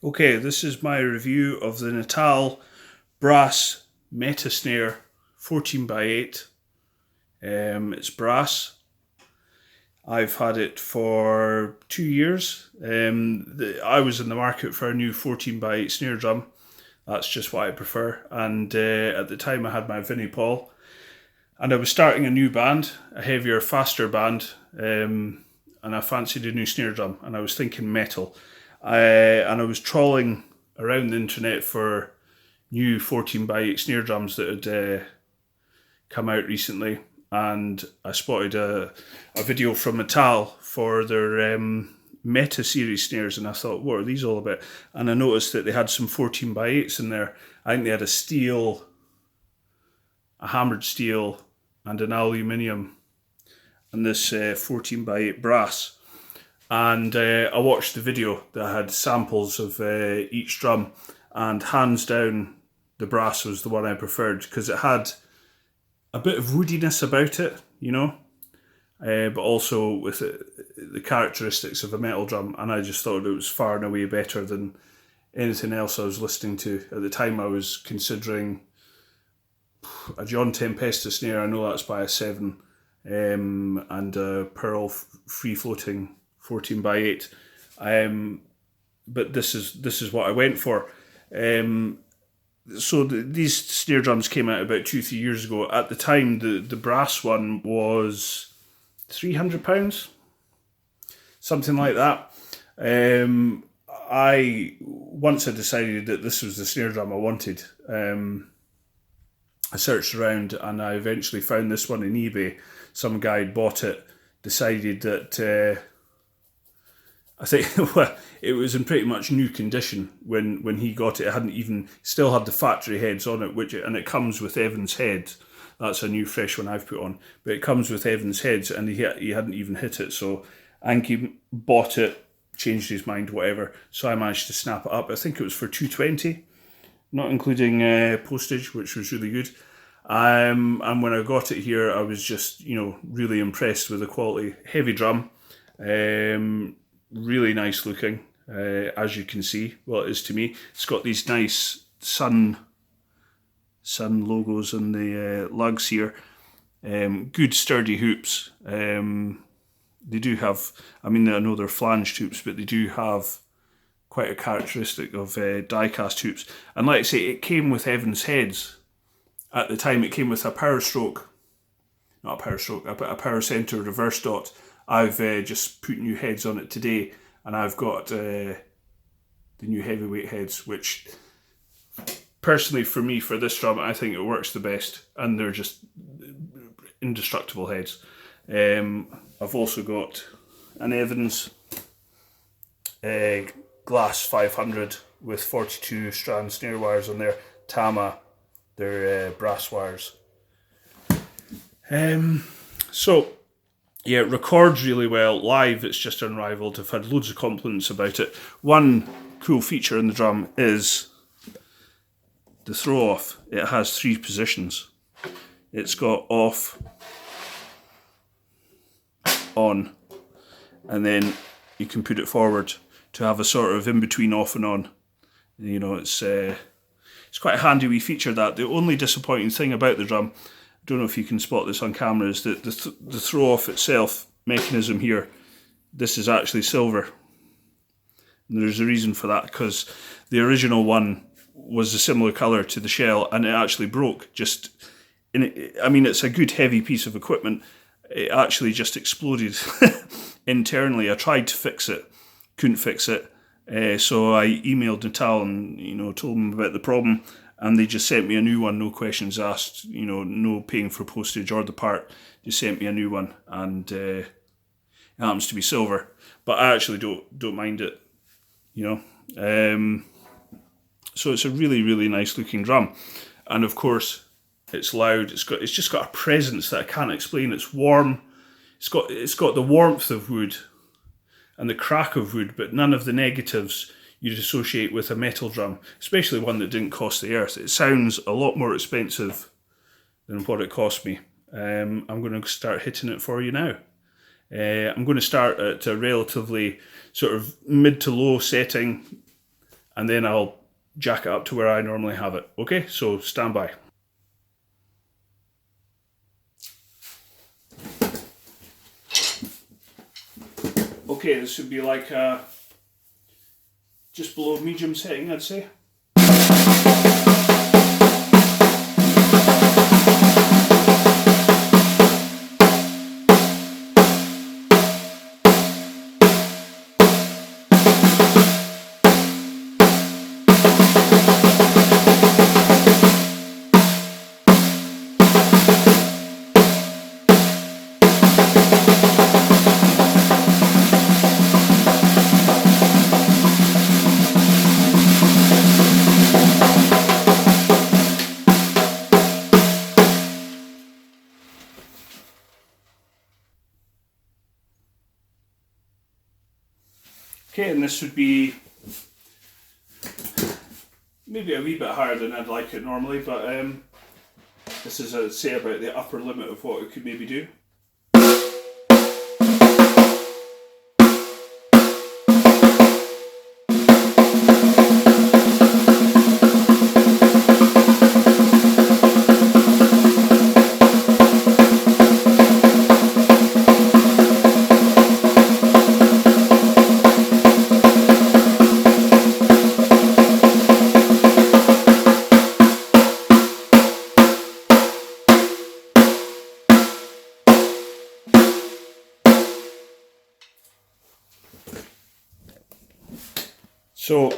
Okay, this is my review of the Natal brass Meta Snare 14x8. It's brass. I've had it for 2 years. I was in the market for a new 14x8 snare drum. That's just what I prefer. And at the time I had my Vinnie Paul. And I was starting a new band, a heavier, faster band. And I fancied a new snare drum. And I was thinking metal. And I was trawling around the internet for new 14x8 snare drums that had come out recently, and I spotted a video from Natal for their Meta series snares, and I thought, what are these all about? And I noticed that they had some 14x8s in there. I think they had a steel, a hammered steel, and an aluminium, and this 14x8 brass. And I watched the video that had samples of each drum, and hands down the brass was the one I preferred because it had a bit of woodiness about it, you know, but also with the characteristics of a metal drum, and I just thought it was far and away better than anything else I was listening to. At the time I was considering a John Tempesta snare, I know that's by a 7, and a Pearl free-floating 14x8, but this is what I went for. So these snare drums came out about 2-3 years ago. At the time, the brass one was £300, something like that. Once I decided that this was the snare drum I wanted, I searched around and I eventually found this one on eBay. Some guy had bought it, decided that I think well, it was in pretty much new condition when he got it. It hadn't even, still had the factory heads on it, and it comes with Evans heads. That's a new fresh one I've put on, but it comes with Evans heads, and he hadn't even hit it. So I think he bought it, changed his mind, whatever. So I managed to snap it up. I think it was for $220, not including postage, which was really good. And when I got it here, I was just really impressed with the quality. Heavy drum. Really nice looking, as you can see. Well, it is to me. It's got these nice sun logos on the lugs here. Good sturdy hoops. They do have, I know they're flanged hoops, but they do have quite a characteristic of die-cast hoops. And like I say, it came with Evans heads. At the time, it came with a power stroke. Not a power stroke, a power center reverse dot. I've just put new heads on it today, and I've got the new heavyweight heads, which personally for me, for this drum, I think it works the best, and they're just indestructible heads. I've also got an Evans Glass 500 with 42 strand snare wires on there. Tama, they're brass wires. Yeah, it records really well. Live, it's just unrivaled. I've had loads of compliments about it. One cool feature in the drum is the throw off. It has 3 positions. It's got off, on, and then you can put it forward to have a sort of in-between off and on. It's quite a handy wee feature, that. The only disappointing thing about the drum, I don't know if you can spot this on camera, is that the throw-off itself mechanism here, this is actually silver. And there's a reason for that, because the original one was a similar colour to the shell, and it actually broke. It's a good heavy piece of equipment. It actually just exploded internally. I tried to fix it, couldn't fix it. So I emailed Natal and told them about the problem. And they just sent me a new one, no questions asked, no paying for postage or the part. Just sent me a new one, and it happens to be silver. But I actually don't mind it, So it's a really, really nice looking drum, and of course it's loud. It's just got a presence that I can't explain. It's warm. It's got the warmth of wood and the crack of wood, but none of the negatives you'd associate with a metal drum, especially one that didn't cost the earth. It sounds a lot more expensive than what it cost me. I'm going to start hitting it for you now. I'm going to start at a relatively sort of mid to low setting, and then I'll jack it up to where I normally have it. Okay, so stand by. Okay, this would be like just below medium setting, I'd say. Okay, and this would be maybe a wee bit higher than I'd like it normally, but this is, I'd say, about the upper limit of what it could maybe do. So,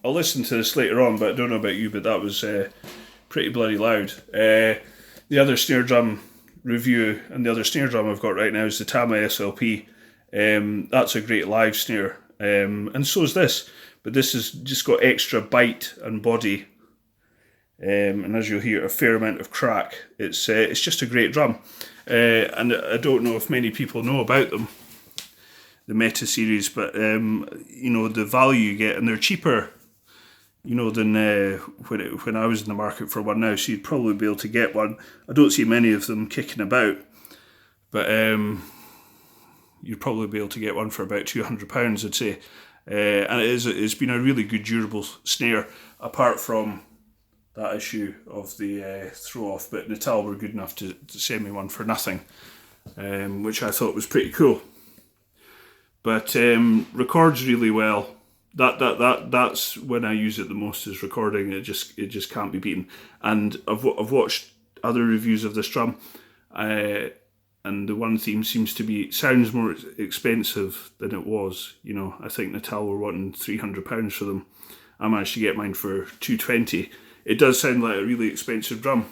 I'll listen to this later on, but I don't know about you, but that was pretty bloody loud. The other snare drum review, and the other snare drum I've got right now is the Tama SLP. That's a great live snare, and so is this, but this has just got extra bite and body, and as you'll hear, a fair amount of crack. It's just a great drum, and I don't know if many people know about them, the Meta series, but you know, the value you get, and they're cheaper, you know, than when I was in the market for one now, so you'd probably be able to get one. I don't see many of them kicking about, but you'd probably be able to get one for about £200, I'd say. And it's been a really good durable snare, apart from that issue of the throw off, but Natal were good enough to send me one for nothing, which I thought was pretty cool. But records really well. That's when I use it the most, is recording. It just can't be beaten. And I've watched other reviews of this drum, and the one theme seems to be, sounds more expensive than it was. You know, I think Natal were wanting £300 for them. I managed to get mine for $220. It does sound like a really expensive drum,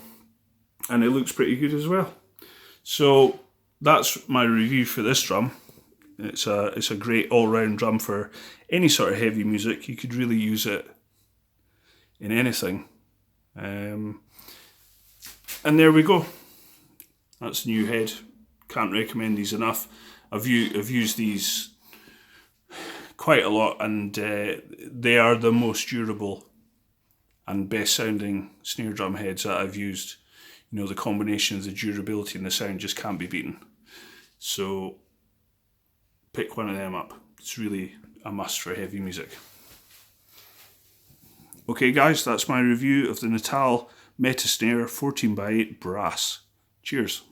and it looks pretty good as well. So that's my review for this drum. It's a great all-round drum for any sort of heavy music. You could really use it in anything. And there we go. That's new head. Can't recommend these enough. I've used these quite a lot, and they are the most durable and best sounding snare drum heads that I've used. You know, the combination of the durability and the sound just can't be beaten. So pick one of them up. It's really a must for heavy music. Okay guys, that's my review of the Natal Meta Snare 14x8 brass. Cheers.